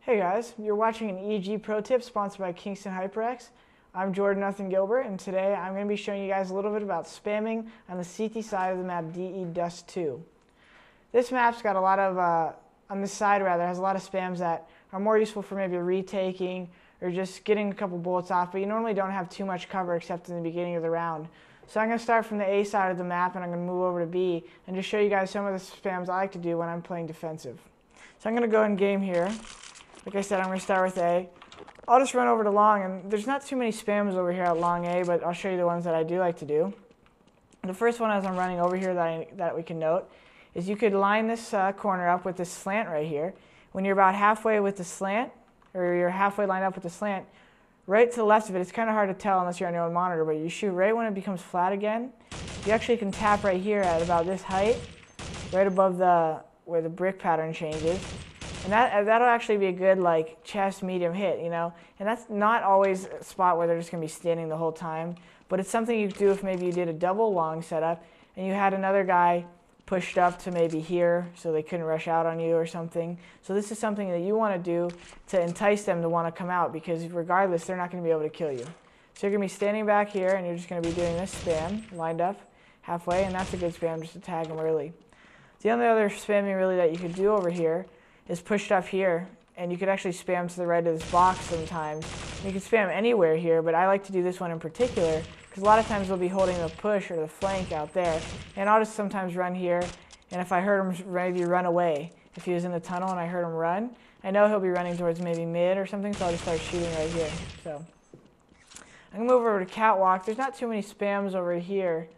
Hey guys, you're watching an EG Pro Tip sponsored by Kingston HyperX. I'm Jordan Nathan Gilbert, and today I'm going to be showing you guys a little bit about spamming on the CT side of the map DE Dust 2. This map's got a lot of, on this side rather, has a lot of spams that are more useful for maybe retaking or just getting a couple bullets off, but you normally don't have too much cover except in the beginning of the round. So I'm going to start from the A side of the map and I'm going to move over to B and just show you guys some of the spams I like to do when I'm playing defensive. So I'm going to go in game here. Like I said, I'm going to start with A. I'll just run over to long, and there's not too many spams over here at long A, but I'll show you the ones that I do like to do. The first one as I'm running over here that we can note is you could line this corner up with this slant right here. When you're about halfway with the slant, or you're halfway lined up with the slant, right to the left of it, it's kind of hard to tell unless you're on your own monitor, but you shoot right when it becomes flat again. You actually can tap right here at about this height, right above where the brick pattern changes. And that'll actually be a good like chest medium hit, you know. And that's not always a spot where they're just going to be standing the whole time, but it's something you could do if maybe you did a double long setup and you had another guy pushed up to maybe here so they couldn't rush out on you or something. So this is something that you want to do to entice them to want to come out, because regardless they're not going to be able to kill you. So you're going to be standing back here and you're just going to be doing this spam lined up halfway, and that's a good spam just to tag them early. The only other spamming really that you could do over here is pushed up here, and you could actually spam to the right of this box sometimes. You can spam anywhere here, but I like to do this one in particular because a lot of times they'll be holding the push or the flank out there, and I'll just sometimes run here, and if I heard him maybe run away, if he was in the tunnel and I heard him run, I know he'll be running towards maybe mid or something, so I'll just start shooting right here. So I'm going to move over to catwalk. There's not too many spams over here.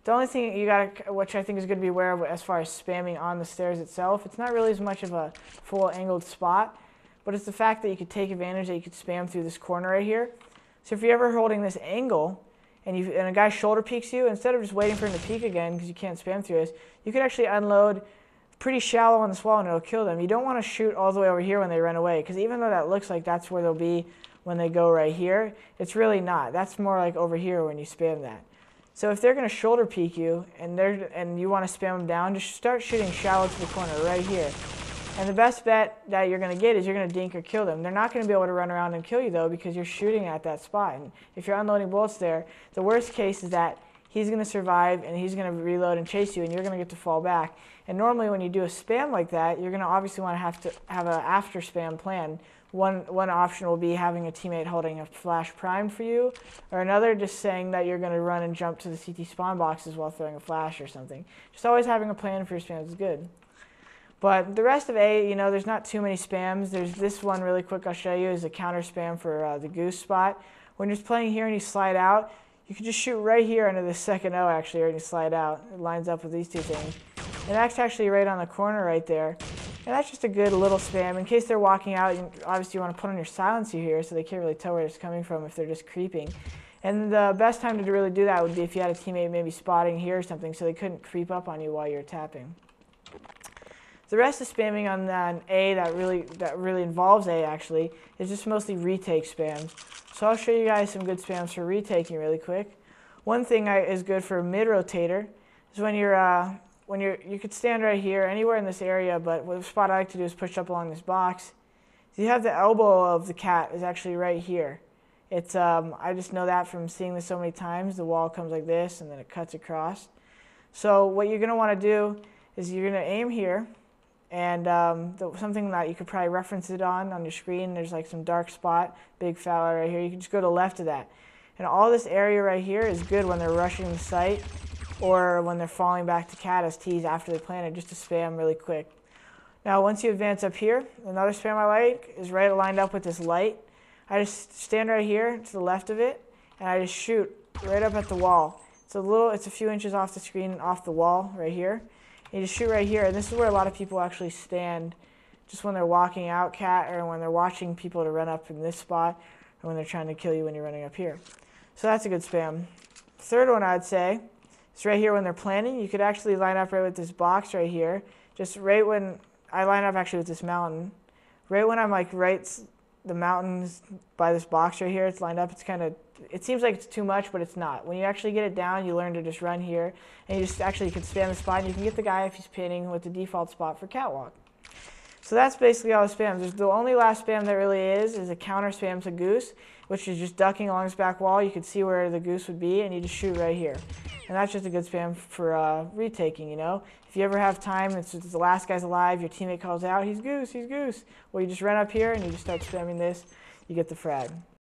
The only thing you got, which I think is good to be aware of as far as spamming on the stairs itself, it's not really as much of a full angled spot, but it's the fact that you could take advantage that you could spam through this corner right here. So if you're ever holding this angle and a guy shoulder peeks you, instead of just waiting for him to peek again because you can't spam through this, you could actually unload pretty shallow on this wall and it'll kill them. You don't want to shoot all the way over here when they run away, because even though that looks like that's where they'll be when they go right here, it's really not. That's more like over here when you spam that. So if they're going to shoulder peek you and you want to spam them down, just start shooting shallow to the corner right here. And the best bet that you're going to get is you're going to dink or kill them. They're not going to be able to run around and kill you though, because you're shooting at that spot. And if you're unloading bullets there, the worst case is that he's going to survive and he's going to reload and chase you, and you're going to get to fall back. And normally when you do a spam like that, you're going to obviously want to have an after spam plan. One option will be having a teammate holding a flash primed for you, or another just saying that you're going to run and jump to the CT spawn boxes while throwing a flash or something. Just always having a plan for your spams is good. But the rest of A, you know, there's not too many spams. There's this one really quick I'll show you is a counter spam for the goose spot. When you're just playing here and you slide out, you can just shoot right here under the second O actually, and you slide out. It lines up with these two things. And that's actually right on the corner right there. And that's just a good little spam. In case they're walking out, obviously you want to put on your silencer here so they can't really tell where it's coming from if they're just creeping. And the best time to really do that would be if you had a teammate maybe spotting here or something so they couldn't creep up on you while you're tapping. The rest of spamming on A that really involves A actually is just mostly retake spams. So I'll show you guys some good spams for retaking really quick. One thing is good for a mid-rotator is when you could stand right here, anywhere in this area, but the spot I like to do is push up along this box. So you have the elbow of the cat is actually right here. It's I just know that from seeing this so many times. The wall comes like this and then it cuts across. So what you're going to want to do is you're going to aim here, and something that you could probably reference it on your screen, there's like some dark spot, big fella right here. You can just go to the left of that. And all this area right here is good when they're rushing the site, or when they're falling back to cat as T's after they planted, just to spam really quick. Now once you advance up here, another spam I like is right lined up with this light. I just stand right here to the left of it, and I just shoot right up at the wall. It's a few inches off the screen, off the wall right here. And you just shoot right here, and this is where a lot of people actually stand just when they're walking out cat, or when they're watching people to run up in this spot, or when they're trying to kill you when you're running up here. So that's a good spam. Third one I'd say, it's right here when they're planning. You could actually line up right with this box right here. Just right when I line up actually with this mountain. Right when I'm like the mountains by this box right here, it's lined up. It seems like it's too much, but it's not. When you actually get it down, you learn to just run here. And you can spam the spot, and you can get the guy if he's pinning with the default spot for catwalk. So that's basically all the spams. The only last spam there really is a counter spam to goose, which is just ducking along his back wall. You can see where the goose would be, and you just shoot right here. And that's just a good spam for retaking, you know. If you ever have time, it's the last guy's alive, your teammate calls out, he's goose, he's goose. Well, you just run up here and you just start spamming this, you get the frag.